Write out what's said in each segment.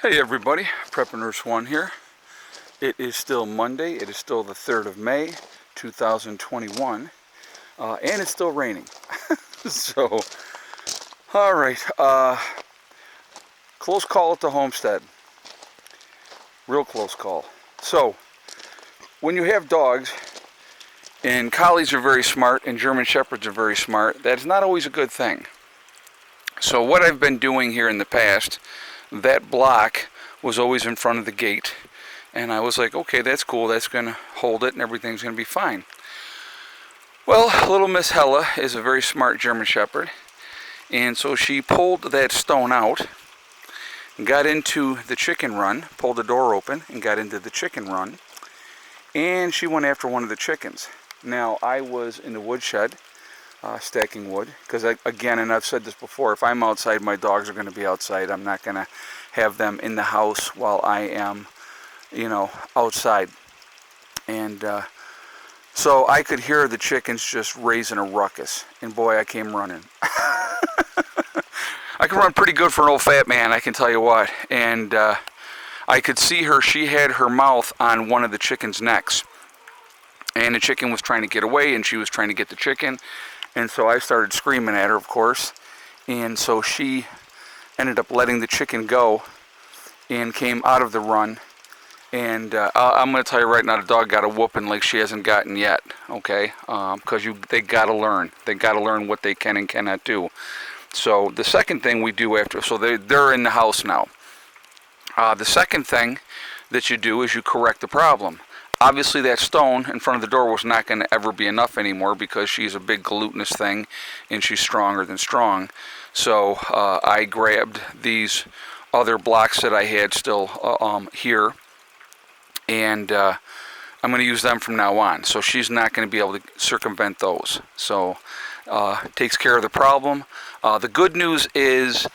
Hey everybody, Prepper Nurse 1 here. It is still Monday. It is still the 3rd of May, 2021, and it's still raining. So, alright, close call at the Homestead. Real close call. So, when you have dogs, and collies are very smart, and German Shepherds are very smart, that's not always a good thing. So what I've been doing here in the past, that block was always in front of the gate, and I was like, okay, that's cool, that's going to hold it and everything's going to be fine. Well, little Miss Hella is a very smart German Shepherd, and so she pulled that stone out, got into the chicken run, pulled the door open and got into the chicken run, and she went after one of the chickens. Now, I was in the woodshed stacking wood, because again, and I've said this before, if I'm outside, my dogs are going to be outside. I'm not going to have them in the house while I am, outside. And so I could hear the chickens just raising a ruckus, and boy, I came running. I can run pretty good for an old fat man, I can tell you what. And I could see her. She had her mouth on one of the chicken's necks, and the chicken was trying to get away, and she was trying to get the chicken. And so I started screaming at her, of course, and so she ended up letting the chicken go and came out of the run. And I'm going to tell you right now, the dog got a whooping like she hasn't gotten yet, okay? Because they got to learn. They got to learn what they can and cannot do. So the second thing we do after, so they're in the house now. The second thing that you do is you correct the problem. Obviously, that stone in front of the door was not going to ever be enough anymore, because she's a big glutinous thing and she's stronger than strong. So I grabbed these other blocks that I had still here, and I'm going to use them from now on. So she's not going to be able to circumvent those. So takes care of the problem. The good news is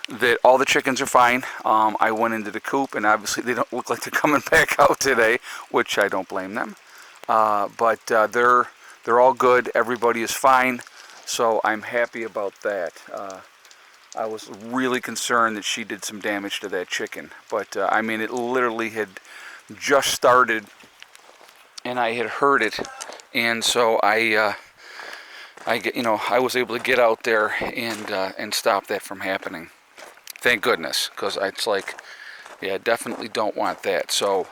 that all the chickens are fine. I went into the coop, and obviously they don't look like they're coming back out today, which I don't blame them. But they're all good. Everybody is fine, so I'm happy about that. I was really concerned that she did some damage to that chicken, but I mean, it literally had just started, and I had heard it, and so I was able to get out there and stop that from happening. Thank goodness, because it's like, yeah, definitely don't want that. So,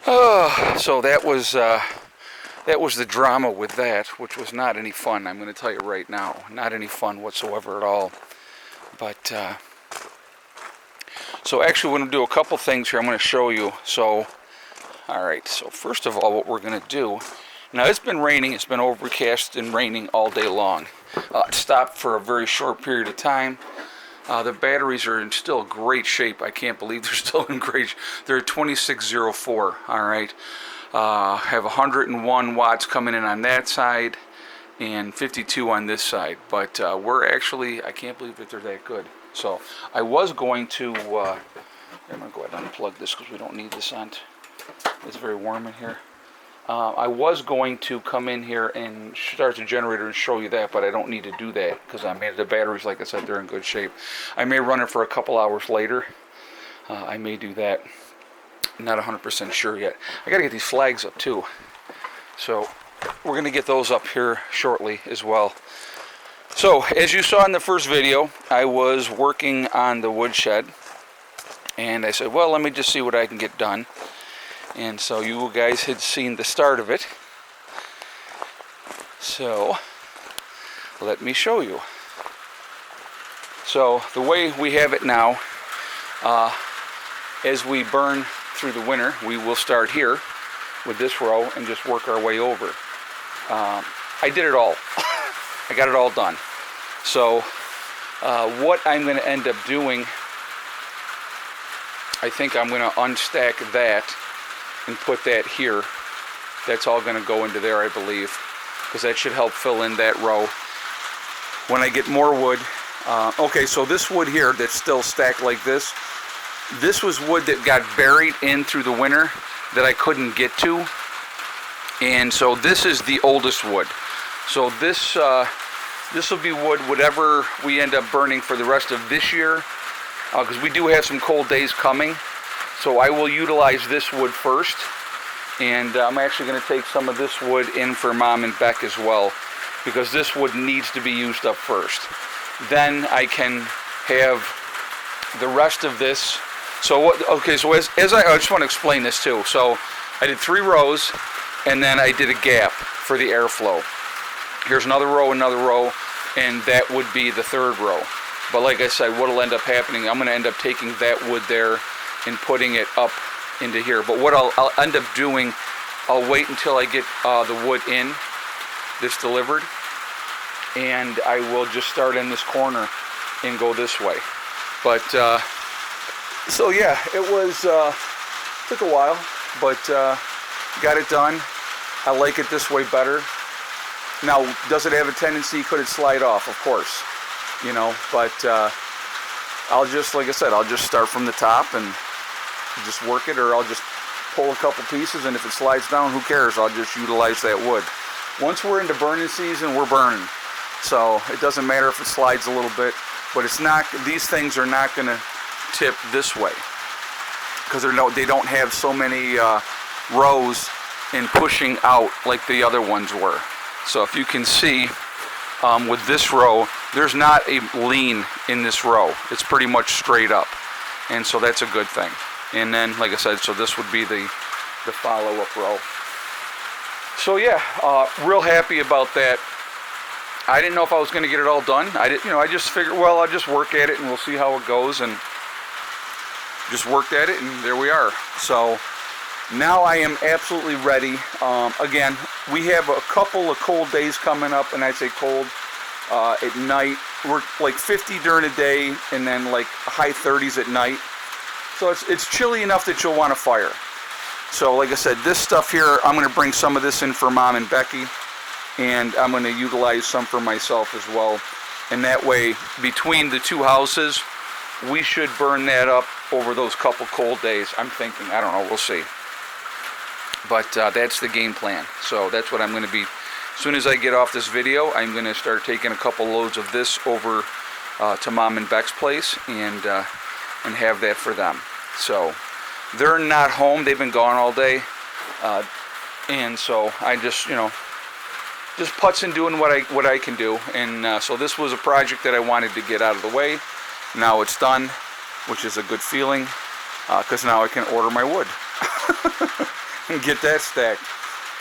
so that was the drama with that, which was not any fun. I'm going to tell you right now, not any fun whatsoever at all. But so actually, we're going to do a couple things here. I'm going to show you. So, all right. So first of all, what we're going to do. Now, it's been raining. It's been overcast and raining all day long. It stopped for a very short period of time. The batteries are in still great shape. I can't believe they're still in great shape. They're at 2604, all right. Have 101 watts coming in on that side and 52 on this side. But we're actually, I can't believe that they're that good. So I was going to, I'm going to go ahead and unplug this because we don't need this on. It's very warm in here. I was going to come in here and start the generator and show you that, but I don't need to do that because I made the batteries, like I said, they're in good shape. I may run it for a couple hours later. I may do that. Not 100% sure yet. I got to get these flags up too. So we're going to get those up here shortly as well. So as you saw in the first video, I was working on the woodshed, and I said, well, let me just see what I can get done. And so you guys had seen the start of it. So let me show you. So the way we have it now, as we burn through the winter, we will start here with this row and just work our way over. I did it all. I got it all done. So what I'm going to end up doing, I think I'm going to unstack that and put that here. That's all going to go into there, I believe, because that should help fill in that row. When I get more wood, okay, so this wood here that's still stacked like this was wood that got buried in through the winter that I couldn't get to, and so this is the oldest wood. So this will be wood, whatever we end up burning for the rest of this year. because we do have some cold days coming. So I will utilize this wood first, and I'm actually going to take some of this wood in for Mom and Beck as well, because this wood needs to be used up first. Then I can have the rest of this. So what? Okay, so as I just want to explain this too. So I did 3 rows, and then I did a gap for the airflow. Here's another row, and that would be the 3rd row. But like I said, what will end up happening, I'm going to end up taking that wood there and putting it up into here. But what I'll end up doing, I'll wait until I get the wood in that's delivered, and I will just start in this corner and go this way. But so yeah, it was took a while, but got it done. I like it this way better. Now, does it have a tendency? Could it slide off? Of course, you know. But I'll just, like I said, I'll just start from the top and just work it, or I'll just pull a couple pieces, and if it slides down, who cares? I'll just utilize that wood. Once we're into burning season, we're burning. So it doesn't matter if it slides a little bit, but it's not. These things are not going to tip this way because they don't have so many rows in pushing out like the other ones were. So if you can see with this row, there's not a lean in this row. It's pretty much straight up, and so that's a good thing. And then, like I said, so this would be the follow-up row. So yeah, real happy about that. I didn't know if I was going to get it all done. I just figured, well, I'll just work at it and we'll see how it goes, and just worked at it, and there we are. So now I am absolutely ready. Again, we have a couple of cold days coming up, and I'd say cold at night. We're like 50 during the day, and then like high 30s at night. So it's chilly enough that you'll want to fire. So like I said, this stuff here, I'm going to bring some of this in for Mom and Becky, and I'm going to utilize some for myself as well. And that way, between the 2 houses, we should burn that up over those couple cold days. I'm thinking, I don't know, we'll see. But that's the game plan. So that's what I'm going to be. As soon as I get off this video, I'm going to start taking a couple loads of this over to Mom and Beck's place, and have that for them. So they're not home. They've been gone all day. And so I just, just putzing, doing what I can do. And so this was a project that I wanted to get out of the way. Now it's done, which is a good feeling, because now I can order my wood and get that stacked.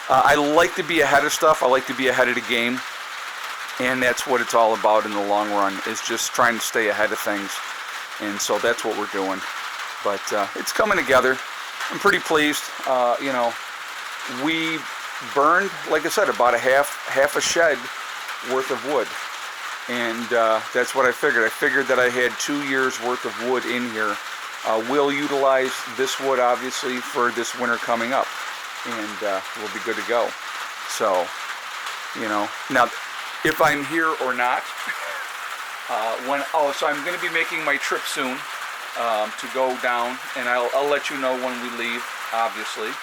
I like to be ahead of stuff. I like to be ahead of the game, and that's what it's all about in the long run, is just trying to stay ahead of things. And so that's what we're doing. But it's coming together. I'm pretty pleased. We burned, like I said, about half a shed worth of wood. And that's what I figured. I figured that I had 2 years worth of wood in here. We'll utilize this wood, obviously, for this winter coming up. And we'll be good to go. So, now, if I'm here or not, so I'm going to be making my trip soon to go down, and I'll let you know when we leave, obviously.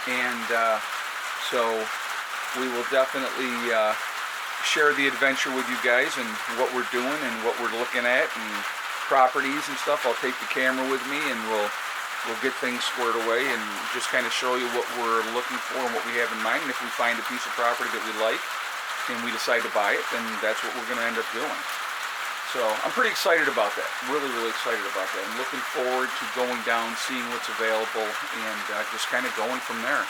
And so we will definitely share the adventure with you guys, and what we're doing and what we're looking at, and properties and stuff. I'll take the camera with me, and we'll get things squared away and just kind of show you what we're looking for and what we have in mind. And if we find a piece of property that we like and we decide to buy it, then that's what we're going to end up doing. So I'm pretty excited about that. Really, really excited about that. I'm looking forward to going down, seeing what's available, and just kind of going from there.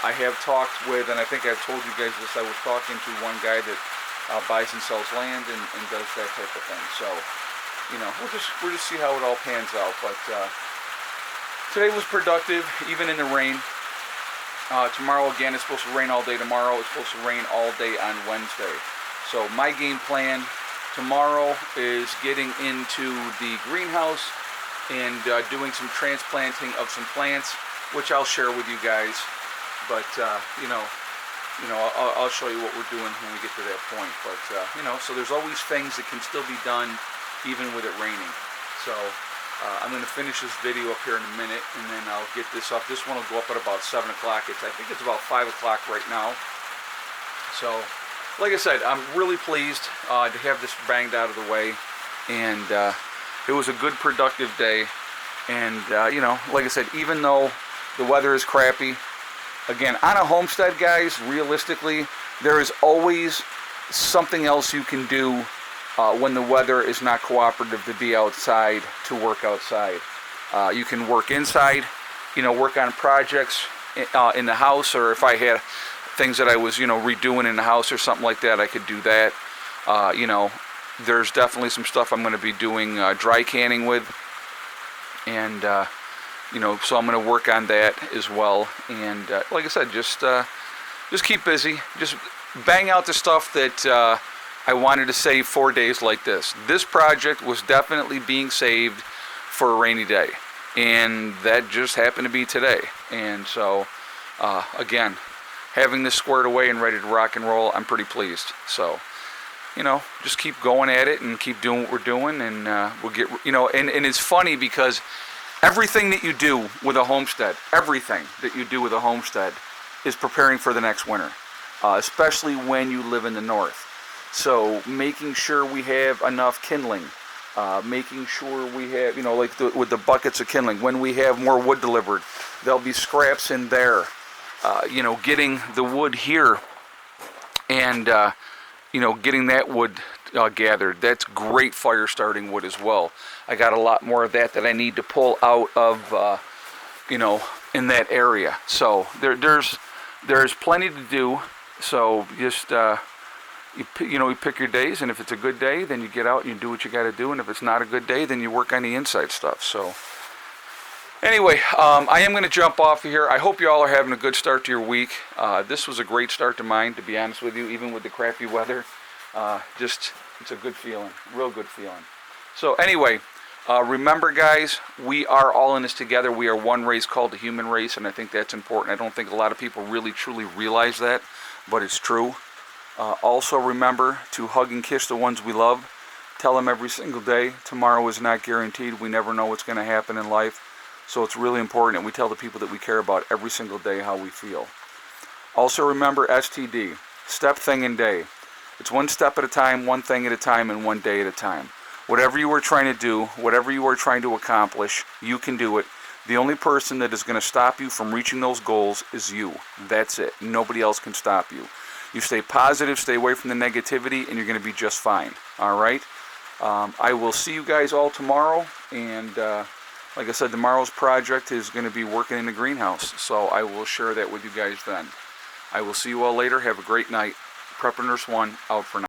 I have talked with, and I think I've told you guys this, I was talking to one guy that buys and sells land and does that type of thing. So, we'll just see how it all pans out. But today was productive, even in the rain. Tomorrow, again, it's supposed to rain all day tomorrow. It's supposed to rain all day on Wednesday. So my game plan tomorrow is getting into the greenhouse and doing some transplanting of some plants, which I'll share with you guys. But, I'll show you what we're doing when we get to that point. But, so there's always things that can still be done even with it raining. So I'm going to finish this video up here in a minute, and then I'll get this up. This one will go up at about 7 o'clock. I think it's about 5 o'clock right now. So, like I said, I'm really pleased to have this banged out of the way. And it was a good, productive day. And, you know, like I said, even though the weather is crappy, again, on a homestead, guys, realistically, there is always something else you can do when the weather is not cooperative to be outside, to work outside. You can work inside, you know, work on projects in the house, or if I had things that I was, you know, redoing in the house or something like that, I could do that. You know, there's definitely some stuff I'm going to be doing dry canning with, and you know, so I'm going to work on that as well. And like I said, just keep busy, just bang out the stuff that I wanted to save for days like this. This project was definitely being saved for a rainy day, and that just happened to be today. And so again, having this squared away and ready to rock and roll, I'm pretty pleased. So, you know, just keep going at it and keep doing what we're doing, and we'll get, you know, and it's funny because everything that you do with a homestead, is preparing for the next winter, especially when you live in the north. So making sure we have enough kindling, making sure we have, you know, like with the buckets of kindling, when we have more wood delivered, there'll be scraps in there. You know, getting the wood here and, you know, getting that wood gathered. That's great fire starting wood as well. I got a lot more of that I need to pull out of, you know, in that area. So there's plenty to do. So just, you know, you pick your days, and if it's a good day, then you get out and you do what you got to do. And if it's not a good day, then you work on the inside stuff. So anyway, I am going to jump off of here. I hope you all are having a good start to your week. This was a great start to mine, to be honest with you, even with the crappy weather. Just, it's a good feeling, real good feeling. So anyway, remember, guys, we are all in this together. We are one race called the human race, and I think that's important. I don't think a lot of people really truly realize that, but it's true. Also remember to hug and kiss the ones we love. Tell them every single day, tomorrow is not guaranteed. We never know what's going to happen in life. So it's really important, and we tell the people that we care about every single day how we feel. Also remember STD, step, thing, and day. It's one step at a time, one thing at a time, and one day at a time. Whatever you are trying to do, whatever you are trying to accomplish, you can do it. The only person that is going to stop you from reaching those goals is you. That's it. Nobody else can stop you. You stay positive, stay away from the negativity, and you're going to be just fine. All right? I will see you guys all tomorrow, and like I said, tomorrow's project is going to be working in the greenhouse, so I will share that with you guys then. I will see you all later. Have a great night. Prepper Nurse 1, out for now.